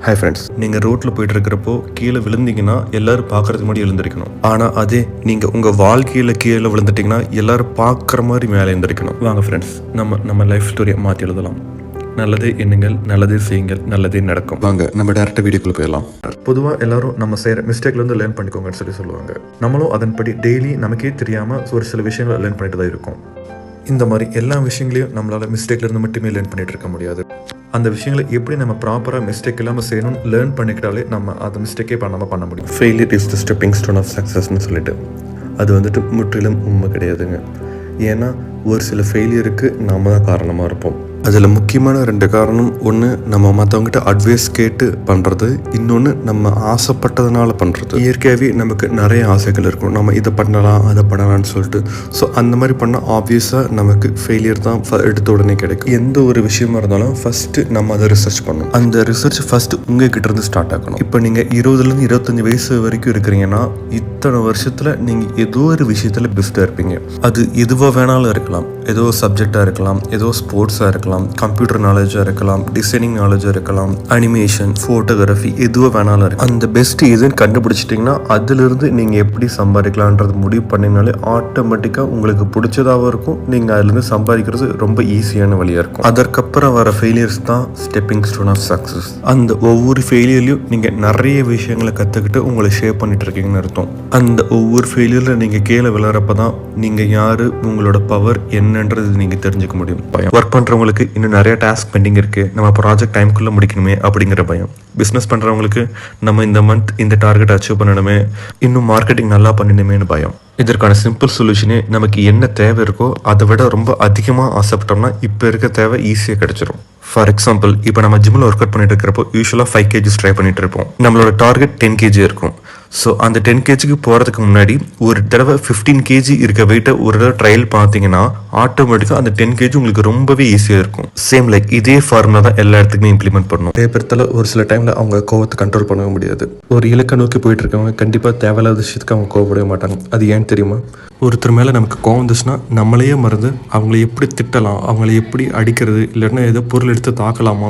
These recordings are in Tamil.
ஹாய் ஃப்ரெண்ட்ஸ், நீங்கள் ரோட்டில் போயிட்டு இருக்கிறப்போ கீழே விழுந்தீங்கன்னா எல்லாரும் பார்க்கறதுக்கு முன்னாடி எழுந்திருக்கணும். ஆனால் அதே நீங்கள் உங்கள் வாழ்க்கையில் கீழே விழுந்துட்டீங்கன்னா எல்லாரும் பார்க்குற மாதிரி மேலே எழுந்திருக்கணும். வாங்க ஃப்ரெண்ட்ஸ், நம்ம லைஃப் ஸ்டோரியை மாற்றி எழுதலாம். நல்லதே எண்ணுங்கள், நல்லதே செய்யுங்கள், நல்லதே நடக்கும். வாங்க நம்ம டேரெக்டாக வீடியோக்குள்ளே போயிடலாம். பொதுவாக எல்லாரும் நம்ம செய்கிற மிஸ்டேக்லேருந்து லேர்ன் பண்ணிக்கோங்கன்னு சொல்லுவாங்க. நம்மளும் அதன்படி டெய்லி நமக்கே தெரியாமல் ஒரு சில விஷயங்களை லேர்ன் பண்ணிட்டு தான் இருக்கும். இந்த மாதிரி எல்லா விஷயங்களையும் நம்மளால் மிஸ்டேக்லேருந்து மட்டுமே லேர்ன் பண்ணிட்டு இருக்க முடியாது. அந்த விஷயங்களை எப்படி நம்ம ப்ராப்பராக மிஸ்டேக் இல்லாமல் செய்யணும்னு லேர்ன் பண்ணிக்கிட்டாலே நம்ம அந்த மிஸ்டேக்கே பண்ணாமல் பண்ண முடியும். Failure is the stepping stone of சக்ஸஸ்ன்னு சொல்லிட்டு அது முற்றிலும் உண்மை கிடையாதுங்க. ஏன்னா ஒரு சில ஃபெயிலியருக்கு நாம தான் காரணமாக இருப்போம். அதில் முக்கியமான 2 காரணம். ஒன்று, நம்ம மற்றவங்ககிட்ட அட்வைஸ் கேட்டு பண்ணுறது. இன்னொன்று, நம்ம ஆசைப்பட்டதுனால பண்ணுறது. இயற்கையாகவே நமக்கு நிறைய ஆசைகள் இருக்கும். நம்ம இதை பண்ணலாம் அதை பண்ணலாம்னு சொல்லிட்டு. ஸோ அந்த மாதிரி பண்ணால் ஆப்வியஸாக நமக்கு ஃபெயிலியர் தான் எடுத்த உடனே கிடைக்கும். எந்த ஒரு விஷயமா இருந்தாலும் ஃபஸ்ட்டு நம்ம அதை ரிசர்ச் பண்ணணும். அந்த ரிசர்ச் ஃபஸ்ட்டு உங்ககிட்ட இருந்து ஸ்டார்ட் ஆகணும். இப்போ நீங்கள் 20லேருந்து 25 வயசு வரைக்கும் இருக்கிறீங்கன்னா இத்தனை வருஷத்தில் நீங்கள் ஏதோ ஒரு விஷயத்தில் பெஸ்ட்டாக இருப்பீங்க. அது எதுவாக வேணாலும் இருக்கலாம். ஏதோ சப்ஜெக்டாக இருக்கலாம், ஏதோ ஸ்போர்ட்ஸாக இருக்கலாம், கம்ப்யூட்டர் நாலேஜாக இருக்கலாம், டிசைனிங் நாலேஜாக இருக்கலாம், அனிமேஷன், ஃபோட்டோகிராஃபி, எதுவாக வேணாலும் இருக்கு. அந்த பெஸ்ட் எதுன்னு கண்டுபிடிச்சிட்டிங்கன்னா அதிலிருந்து நீங்கள் எப்படி சம்பாதிக்கலான்றது முடிவு பண்ணிங்கனாலே ஆட்டோமேட்டிக்காக உங்களுக்கு பிடிச்சதாகவும் இருக்கும். நீங்கள் அதுலேருந்து சம்பாதிக்கிறது ரொம்ப ஈஸியான வழியாக இருக்கும். அதற்கப்புறம் வர ஃபெயிலியர்ஸ் தான் ஸ்டெப்பிங் ஸ்டோன் ஆஃப் சக்ஸஸ். அந்த ஒவ்வொரு ஃபெயிலியர்லையும் நீங்கள் நிறைய விஷயங்களை கற்றுக்கிட்டு உங்களை ஷேப் பண்ணிட்டு இருக்கீங்கன்னு அர்த்தம். அந்த ஒவ்வொரு ஃபெயிலியரில் நீங்கள் கீழே விளையாடுறப்ப தான் நீங்கள் யார், உங்களோட பவர் என்னன்றது நீங்கள் தெரிஞ்சுக்க முடியும். ஒர்க் பண்ணுறவங்களுக்கு இன்னும் நிறைய டாஸ்க் பெண்டிங் இருக்குது, நம்ம ப்ராஜெக்ட் டைம்குள்ளே முடிக்கணுமே அப்படிங்கிற பயம். பிஸ்னஸ் பண்ணுறவங்களுக்கு நம்ம இந்த மந்த் இந்த டார்கெட் அச்சீவ் பண்ணணுமே, இன்னும் மார்க்கெட்டிங் நல்லா பண்ணணுமேனு பயம். இதற்கான சிம்பிள் சொல்யூஷனே நமக்கு என்ன தேவை இருக்கோ அதை விட ரொம்ப அதிகமாக ஆசைப்பட்டோம்னா இப்போ இருக்க தேவை ஈஸியாக கிடைச்சிரும். ஃபார் எக்ஸாம்பிள், இப்போ நம்ம ஜிம்மில் ஒர்க் அவுட் பண்ணிட்டு இருக்கிறப்போ யூஸ்வலாக 5 kg ட்ரை பண்ணிட்டு இருப்போம். நம்மளோட டார்கெட் 10 kg இருக்கும். ஸோ அந்த 10 kg போகிறதுக்கு முன்னாடி ஒரு தடவை 15 kg இருக்க வெயிட்டை ஒரு தடவை ட்ரையல் பார்த்தீங்கன்னா ஆட்டோமேட்டிக்காக அந்த 10 kg உங்களுக்கு ரொம்பவே ஈஸியாக இருக்கும். சேம் லைக் இதே ஃபார்முலா தான் எல்லா இடத்துக்குமே இம்ப்ளிமெண்ட் பண்ணணும். பேப்பரத்தில் ஒரு சில டைமில் அவங்க கோவத்தை கண்ட்ரோல் பண்ண முடியாது. ஒரு இலக்கை நோக்கி போயிட்டு இருக்கவங்க கண்டிப்பாக தேவையில்லாத விஷயத்துக்கு அவங்க கோவப்படவே மாட்டாங்க. அது ஏன்னு தெரியுமா? ஒருத்தர் மேலே நமக்கு கோவம் வந்துச்சுன்னா நம்மளையே மறந்து அவங்கள எப்படி திட்டலாம், அவங்கள எப்படி அடிக்கிறது, இல்லைன்னா ஏதோ பொருள் எடுத்து தாக்கலாமா,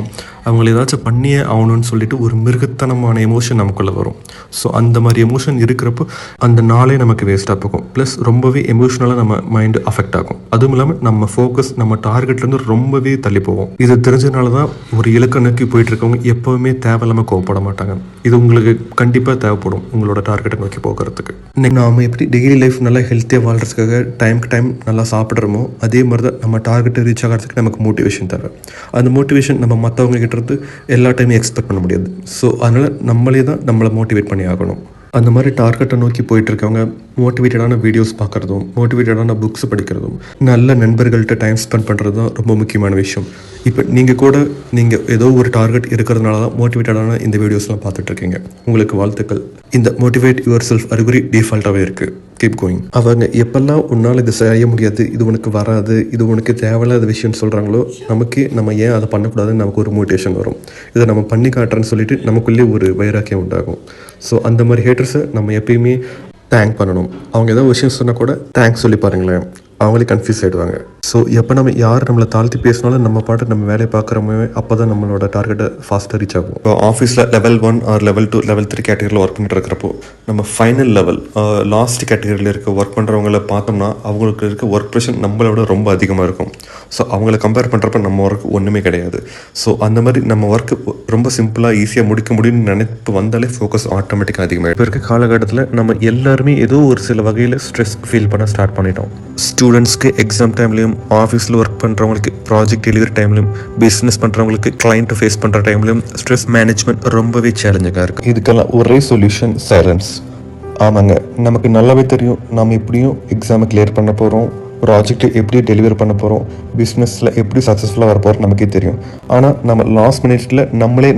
அவங்கள ஏதாச்சும் பண்ணியே ஆகணும்னு சொல்லிட்டு ஒரு மிருகத்தனமான எமோஷன் நமக்குள்ளே வரும். ஸோ அந்த மாதிரி எமோஷன் இருக்கிறப்போ அந்த நாளே நமக்கு வேஸ்ட்டாக போகும். ப்ளஸ் ரொம்பவே எமோஷ்னலாக நம்ம மைண்டு அஃபெக்ட் ஆகும். அதுவும் இல்லாமல் நம்ம ஃபோக்கஸ் நம்ம டார்கெட்லேருந்து ரொம்பவே தள்ளி போவோம். இது தெரிஞ்சதுனால தான் ஒரு இலக்கை நோக்கி போயிட்டு இருக்கவங்க எப்போவுமே தேவையில்லாமல் கோவப்பட மாட்டாங்க. இது உங்களுக்கு கண்டிப்பாக தேவைப்படும் உங்களோட டார்கெட்டை நோக்கி போகிறதுக்கு. நாம் எப்படி டெய்லி லைஃப் நல்லா ஹெல்த்தியாக வாழ்கிறதுக்காக டைமுக்கு டைம் நல்லா சாப்பிட்றோமோ அதே மாதிரி தான் நம்ம டார்கெட்டை ரீச் ஆகிறதுக்கு நமக்கு மோட்டிவேஷன் தேவை. அந்த மோட்டிவேஷன் நம்ம மற்றவங்க கிட்ட இருந்து எல்லா டைமும் எக்ஸ்பெக்ட் பண்ண முடியாது. ஸோ அதனால் நம்மளே தான் நம்மளை மோட்டிவேட் பண்ணி ஆகணும். அந்த மாதிரி டார்கெட்டை நோக்கி போயிட்டு இருக்கவங்க மோட்டிவேட்டடான வீடியோஸ் பார்க்குறதும், மோட்டிவேட்டடான புக்ஸ் படிக்கிறதும், நல்ல நண்பர்கள்ட்ட டைம் ஸ்பெண்ட் பண்ணுறது தான் ரொம்ப முக்கியமான விஷயம். இப்போ நீங்கள் ஏதோ ஒரு டார்கெட் இருக்கிறதுனால தான் மோட்டிவேட்டடான இந்த வீடியோஸ்லாம் பார்த்துட்ருக்கீங்க. உங்களுக்கு வாழ்த்துக்கள். இந்த மோட்டிவேட் யுவர் செல்ஃப் அறிகுறி டிஃபால்ட்டாகவே இருக்குது. Keep going. அவங்க எப்பெல்லாம் உன்னால் இது செய்ய முடியாது, இது உனக்கு வராது, இது உனக்கு தேவையில்லாத விஷயம்னு சொல்கிறாங்களோ நம்ம ஏன் அதை பண்ணக்கூடாதுன்னு நமக்கு ஒரு மோட்டிவேஷன் வரும். இதை நம்ம பண்ணி காட்டுறேன்னு சொல்லிட்டு நமக்குள்ளே ஒரு வைராக்கியம் உண்டாகும். ஸோ அந்த மாதிரி ஹேட்டர்ஸை நம்ம எப்பயுமே தேங்க் பண்ணணும். அவங்க ஏதோ விஷயம் சொன்னால் கூட தேங்க்ஸ் சொல்லி பாருங்களேன், அவங்களே கன்ஃபியூஸ் ஆகிடுவாங்க. ஸோ எப்போ நம்ம யார் நம்மளை தாழ்த்தி பேசினாலும் நம்ம பாட்டு நம்ம வேலையை பார்க்குறோமே அப்போ தான் நம்மளோட டார்கெட்டை ஃபாஸ்ட்டாக ரீச் ஆகும். இப்போ ஆஃபீஸில் லெவல் 1 ஆர் லெவல் 2 லெவல் 3 கேட்டகரியில் ஒர்க் பண்ணிட்டு இருக்கிறப்போ நம்ம ஃபைனல் லெவல் லாஸ்ட் கேட்டகரியில் இருக்க ஒர்க் பண்ணுறவங்கள பார்த்தோம்னா அவங்களுக்கு இருக்க ஒர்க் ப்ரெஷர் நம்மளை விட ரொம்ப அதிகமாக இருக்கும். ஸோ அவங்கள கம்பேர் பண்ணுறப்ப நம்ம ஒர்க் ஒன்றுமே கிடையாது. ஸோ அந்த மாதிரி நம்ம ஒர்க்கு ரொம்ப சிம்பிளாக ஈஸியாக முடிக்க முடியும்னு நினைப்பு வந்தாலே ஃபோக்கஸ் ஆட்டோமேட்டிக்காக அதிகமாக. இப்போ இருக்க காலகட்டத்தில் நம்ம எல்லாருமே ஏதோ ஒரு சில வகையில் ஸ்ட்ரெஸ் ஃபீல் பண்ண ஸ்டார்ட் பண்ணிட்டோம். ஸ்டூடெண்ட்ஸ்க்கு எக்ஸாம் டைம்லையும், ஆஃபீஸில் ஒர்க் பண்ணுறவங்களுக்கு ப்ராஜெக்ட் டெலிவரி டைம்லையும், பிஸ்னஸ் பண்ணுறவங்களுக்கு கிளைண்ட்டை ஃபேஸ் பண்ணுற டைம்லையும் ஸ்ட்ரெஸ் மேனேஜ்மெண்ட் ரொம்பவே சேலஞ்சிங்காக இருக்குது. இதுக்கெல்லாம் ஒரே சொல்யூஷன் சைலன்ஸ். ஆமாங்க, நமக்கு நல்லாவே தெரியும் நம்ம எப்படியும் எக்ஸாமை கிளியர் பண்ண போகிறோம், ப்ராஜெக்ட் எப்படி டெலிவரி பண்ண போகிறோம், பிஸ்னஸில் எப்படி சக்ஸஸ்ஃபுல்லாக வர போகிறோம் நமக்கே தெரியும். ஆனால் நம்ம லாஸ்ட் மினிட்ல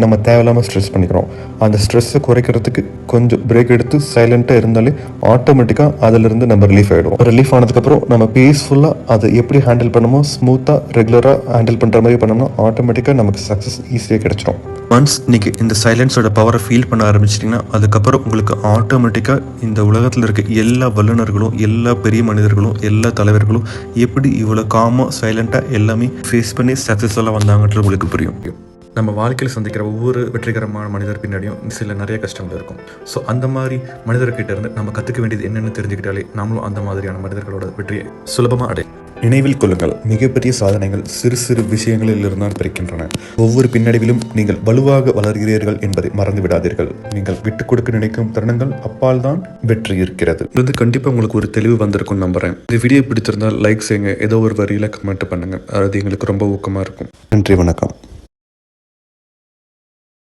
நம்ம தேவையில்லாமல் ஸ்ட்ரெஸ் பண்ணிக்கிறோம். அந்த ஸ்ட்ரெஸ்ஸை குறைக்கிறதுக்கு கொஞ்சம் பிரேக் எடுத்து சைலண்ட்டாக இருந்தாலே ஆட்டோமேட்டிக்காக அதிலிருந்து நம்ம ரிலீஃப் ஆகிடுவோம். ரிலீஃப் ஆனதுக்கப்புறம் நம்ம பீஸ்ஃபுல்லாக அதை எப்படி ஹேண்டில் பண்ணணுமோ ஸ்மூத்தாக ரெகுலராக ஹேண்டில் பண்ணுற மாதிரி பண்ணோம்னா ஆட்டோமேட்டிக்காக நமக்கு சக்ஸஸ் ஈஸியாக கிடைச்சிடும். ஒன்ஸ் நீங்கள் இந்த சைலன்ஸோட பவரை ஃபீல் பண்ண ஆரம்பிச்சிட்டிங்கன்னா அதுக்கப்புறம் உங்களுக்கு ஆட்டோமேட்டிக்காக இந்த உலகத்தில் இருக்க எல்லா வல்லுநர்களும், எல்லா பெரிய மனிதர்களும், எல்லா தலைவர்களும் எப்படி இவ்வளோ காமாக சைலண்ட்டாக எல்லாமே ஃபேஸ் பண்ணி சக்ஸஸ்ஃபுல்லாக வந்தாங்கன்றது உங்களுக்கு புரியும். நம்ம வாழ்க்கையில் சந்திக்கிற ஒவ்வொரு வெற்றிகரமான மனிதர் பின்னாடியும் நிறைய கஷ்டங்கள் இருக்கும். ஸோ அந்த மாதிரி மனிதர்கிட்ட இருந்து நம்ம கற்றுக்க வேண்டியது என்னென்னு தெரிஞ்சுக்கிட்டாலே நாமளும் அந்த மாதிரியான மனிதர்களோட வெற்றியை சுலபமாக அடையும். நினைவில் கொள்ளுங்கள், மிகப்பெரிய சாதனைகள் சிறு சிறு விஷயங்களில் இருந்தால் பிறக்கின்றன. ஒவ்வொரு பின்னடைவிலும் நீங்கள் வலுவாக வளர்கிறீர்கள் என்பதை மறந்து விடாதீர்கள். நீங்கள் விட்டுக் கொடுக்க நினைக்கும் தருணங்கள் அப்பால் தான் வெற்றி இருக்கிறது. இது கண்டிப்பாக உங்களுக்கு ஒரு தெளிவு வந்திருக்கும் நம்புறேன். இந்த வீடியோ பிடிச்சிருந்தால் லைக் செய்யுங்க, ஏதோ ஒரு வரியில கமெண்ட் பண்ணுங்க, அது எங்களுக்கு ரொம்ப ஊக்கமாக இருக்கும். நன்றி, வணக்கம்.